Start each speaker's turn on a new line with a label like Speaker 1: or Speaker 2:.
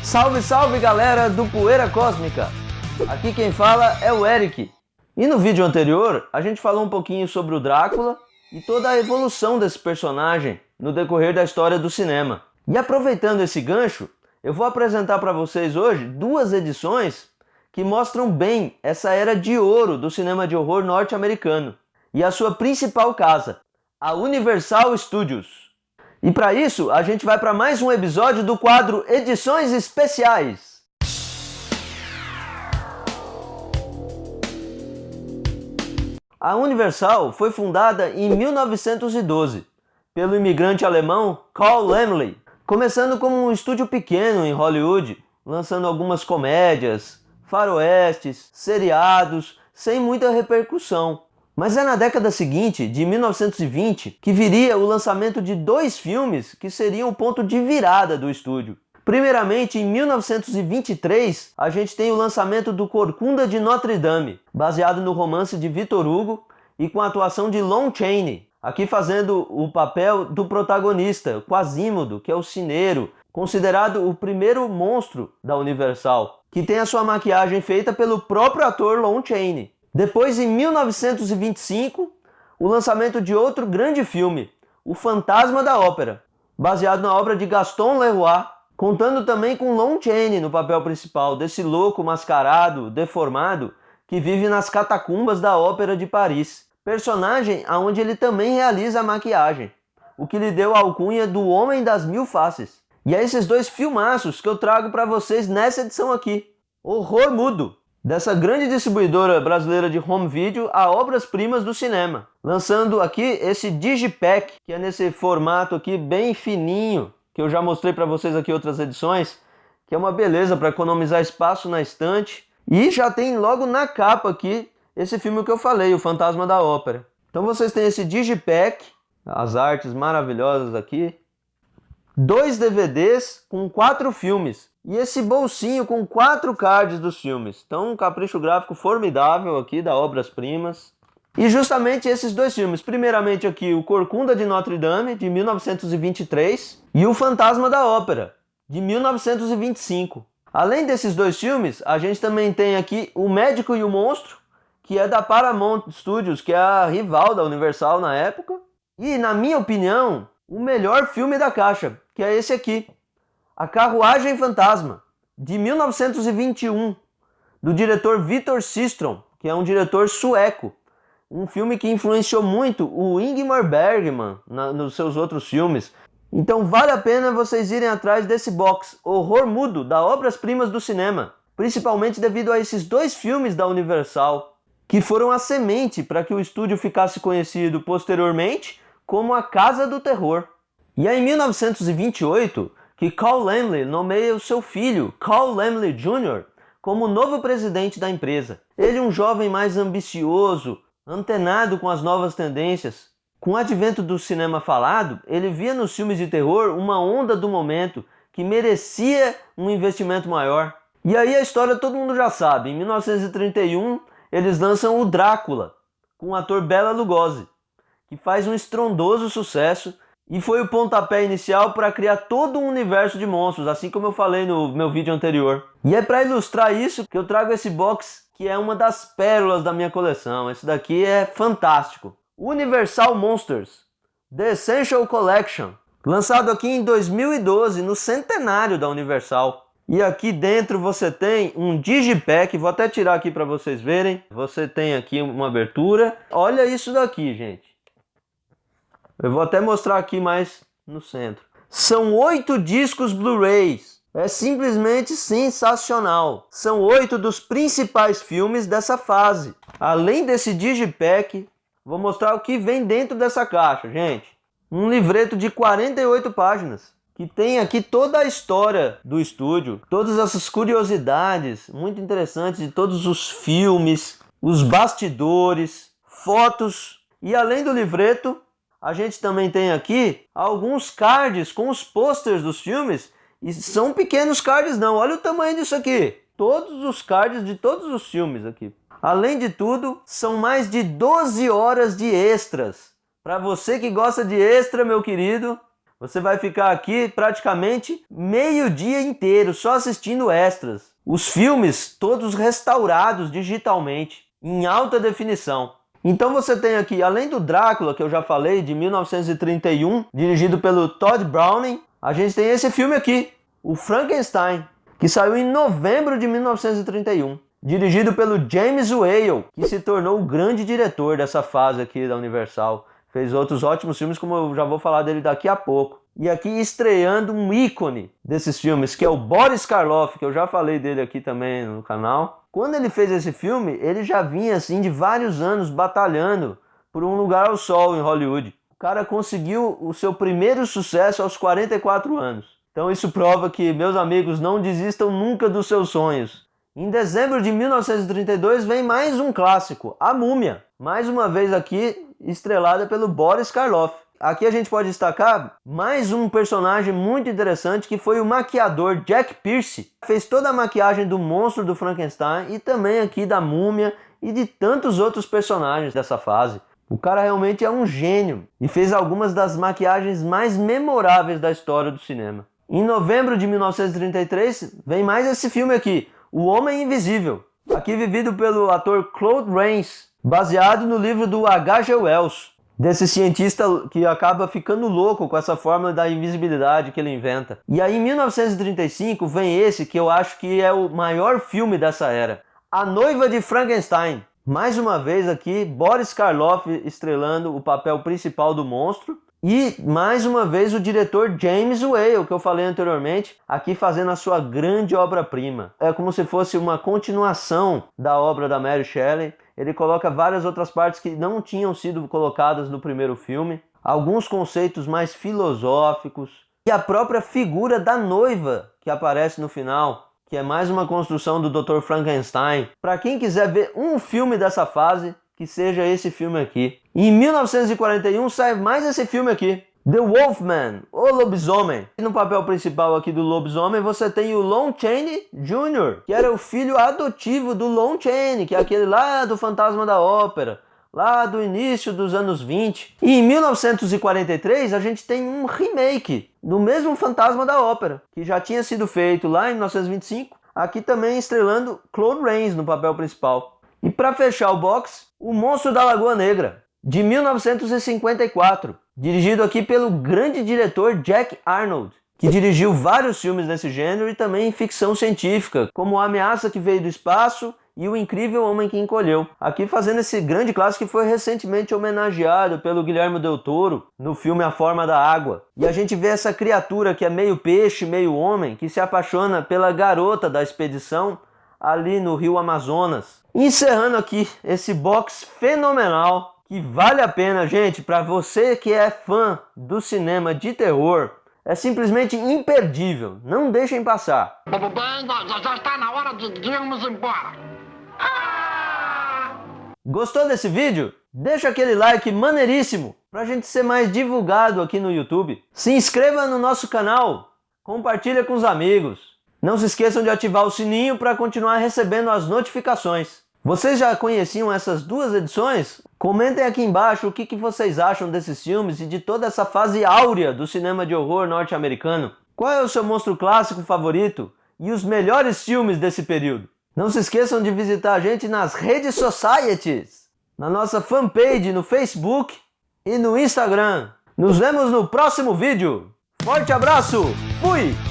Speaker 1: Salve, salve galera do Poeira Cósmica! Aqui quem fala é o Eric. E no vídeo anterior a gente falou um pouquinho sobre o Drácula e toda a evolução desse personagem no decorrer da história do cinema. E aproveitando esse gancho, eu vou apresentar para vocês hoje duas edições que mostram bem essa era de ouro do cinema de horror norte-americano e a sua principal casa, a Universal Studios. E para isso, a gente vai para mais um episódio do quadro Edições Especiais. A Universal foi fundada em 1912 pelo imigrante alemão Carl Laemmle, começando como um estúdio pequeno em Hollywood, lançando algumas comédias, faroestes, seriados, sem muita repercussão. Mas é na década seguinte, de 1920, que viria o lançamento de dois filmes que seriam o ponto de virada do estúdio. Primeiramente, em 1923, a gente tem o lançamento do Corcunda de Notre Dame, baseado no romance de Victor Hugo e com a atuação de Lon Chaney, aqui fazendo o papel do protagonista, Quasimodo, que é o cineiro, considerado o primeiro monstro da Universal, que tem a sua maquiagem feita pelo próprio ator Lon Chaney. Depois, em 1925, o lançamento de outro grande filme, O Fantasma da Ópera, baseado na obra de Gaston Leroy, contando também com Lon Chaney no papel principal, desse louco mascarado, deformado, que vive nas catacumbas da Ópera de Paris, personagem onde ele também realiza a maquiagem, o que lhe deu a alcunha do Homem das Mil Faces. E é esses dois filmaços que eu trago para vocês nessa edição aqui, Horror Mudo, dessa grande distribuidora brasileira de home video a obras-primas do cinema. Lançando aqui esse Digipack, que é nesse formato aqui bem fininho, que eu já mostrei para vocês aqui em outras edições, que é uma beleza para economizar espaço na estante. E já tem logo na capa aqui esse filme que eu falei, O Fantasma da Ópera. Então vocês têm esse Digipack, as artes maravilhosas aqui, 2 DVDs com 4 filmes. E esse bolsinho com 4 cards dos filmes. Então um capricho gráfico formidável aqui da Obras-Primas. E justamente esses dois filmes. Primeiramente aqui o Corcunda de Notre Dame, de 1923. E o Fantasma da Ópera, de 1925. Além desses dois filmes, a gente também tem aqui O Médico e o Monstro, que é da Paramount Studios, que é a rival da Universal na época. E, na minha opinião, o melhor filme da caixa, que é esse aqui. A Carruagem Fantasma, de 1921, do diretor Victor Systrom, que é um diretor sueco. Um filme que influenciou muito o Ingmar Bergman nos seus outros filmes. Então vale a pena vocês irem atrás desse box Horror Mudo da Obras-Primas do Cinema, principalmente devido a esses dois filmes da Universal, que foram a semente para que o estúdio ficasse conhecido posteriormente como a Casa do Terror. E é em 1928 que Carl Laemmle nomeia o seu filho, Carl Laemmle Jr., como novo presidente da empresa. Ele é um jovem mais ambicioso, antenado com as novas tendências. Com o advento do cinema falado, ele via nos filmes de terror uma onda do momento que merecia um investimento maior. E aí a história todo mundo já sabe. Em 1931, eles lançam o Drácula, com o ator Bela Lugosi, que faz um estrondoso sucesso e foi o pontapé inicial para criar todo um universo de monstros, assim como eu falei no meu vídeo anterior. E é para ilustrar isso que eu trago esse box, que é uma das pérolas da minha coleção. Esse daqui é fantástico. Universal Monsters, The Essential Collection, lançado aqui em 2012, no centenário da Universal. E aqui dentro você tem um Digipack, vou até tirar aqui para vocês verem. Você tem aqui uma abertura. Olha isso daqui, gente. Eu vou até mostrar aqui mais no centro. São 8 discos Blu-rays. É simplesmente sensacional. São 8 dos principais filmes dessa fase. Além desse Digipack, vou mostrar o que vem dentro dessa caixa, gente. Um livreto de 48 páginas, que tem aqui toda a história do estúdio, todas essas curiosidades muito interessantes de todos os filmes, os bastidores, fotos. E além do livreto, a gente também tem aqui alguns cards com os posters dos filmes. E são pequenos cards não, olha o tamanho disso aqui. Todos os cards de todos os filmes aqui. Além de tudo, são mais de 12 horas de extras. Para você que gosta de extra, meu querido, Você vai ficar aqui praticamente meio dia inteiro só assistindo extras. Os filmes todos restaurados digitalmente, em alta definição. Então você tem aqui, além do Drácula, que eu já falei, de 1931, dirigido pelo Todd Browning, a gente tem esse filme aqui, o Frankenstein, que saiu em novembro de 1931. Dirigido pelo James Whale, que se tornou o grande diretor dessa fase aqui da Universal. Fez outros ótimos filmes, como eu já vou falar dele daqui a pouco. E aqui estreando um ícone desses filmes, que é o Boris Karloff, que eu já falei dele aqui também no canal. Quando ele fez esse filme, ele já vinha assim de vários anos batalhando por um lugar ao sol em Hollywood. O cara conseguiu o seu primeiro sucesso aos 44 anos. Então isso prova que, meus amigos, não desistam nunca dos seus sonhos. Em dezembro de 1932 vem mais um clássico, A Múmia. Mais uma vez aqui estrelada pelo Boris Karloff. Aqui a gente pode destacar mais um personagem muito interessante, que foi o maquiador Jack Pierce. Fez toda a maquiagem do monstro do Frankenstein e também aqui da Múmia e de tantos outros personagens dessa fase. O cara realmente é um gênio e fez algumas das maquiagens mais memoráveis da história do cinema. Em novembro de 1933 vem mais esse filme aqui, O Homem Invisível, aqui vivido pelo ator Claude Rains, baseado no livro do H.G. Wells, desse cientista que acaba ficando louco com essa fórmula da invisibilidade que ele inventa. E aí em 1935 vem esse que eu acho que é o maior filme dessa era, A Noiva de Frankenstein. Mais uma vez aqui, Boris Karloff estrelando o papel principal do monstro. E, mais uma vez, o diretor James Whale, que eu falei anteriormente, aqui fazendo a sua grande obra-prima. É como se fosse uma continuação da obra da Mary Shelley. Ele coloca várias outras partes que não tinham sido colocadas no primeiro filme. Alguns conceitos mais filosóficos. E a própria figura da noiva que aparece no final, que é mais uma construção do Dr. Frankenstein. Para quem quiser ver um filme dessa fase, que seja esse filme aqui. Em 1941 sai mais esse filme aqui, The Wolfman, o Lobisomem. E no papel principal aqui do Lobisomem você tem o Lon Chaney Jr., que era o filho adotivo do Lon Chaney, que é aquele lá do Fantasma da Ópera, lá do início dos anos 20. E em 1943 a gente tem um remake do mesmo Fantasma da Ópera, que já tinha sido feito lá em 1925, aqui também estrelando Claude Rains no papel principal. E para fechar o box, O Monstro da Lagoa Negra, de 1954, dirigido aqui pelo grande diretor Jack Arnold, que dirigiu vários filmes desse gênero e também ficção científica, como A Ameaça que Veio do Espaço e O Incrível Homem que Encolheu. Aqui fazendo esse grande clássico que foi recentemente homenageado pelo Guillermo del Toro no filme A Forma da Água. E a gente vê essa criatura que é meio peixe, meio homem, que se apaixona pela garota da expedição ali no Rio Amazonas. Encerrando aqui esse box fenomenal, que vale a pena, gente, para você que é fã do cinema de terror, é simplesmente imperdível, não deixem passar.
Speaker 2: Já está na hora de irmos embora.
Speaker 1: Gostou desse vídeo? Deixa aquele like maneiríssimo pra gente ser mais divulgado aqui no YouTube. Se inscreva no nosso canal, compartilha com os amigos. Não se esqueçam de ativar o sininho para continuar recebendo as notificações. Vocês já conheciam essas duas edições? Comentem aqui embaixo o que vocês acham desses filmes e de toda essa fase áurea do cinema de horror norte-americano. Qual é o seu monstro clássico favorito e os melhores filmes desse período? Não se esqueçam de visitar a gente nas redes societies, na nossa fanpage no Facebook e no Instagram. Nos vemos no próximo vídeo. Forte abraço, fui!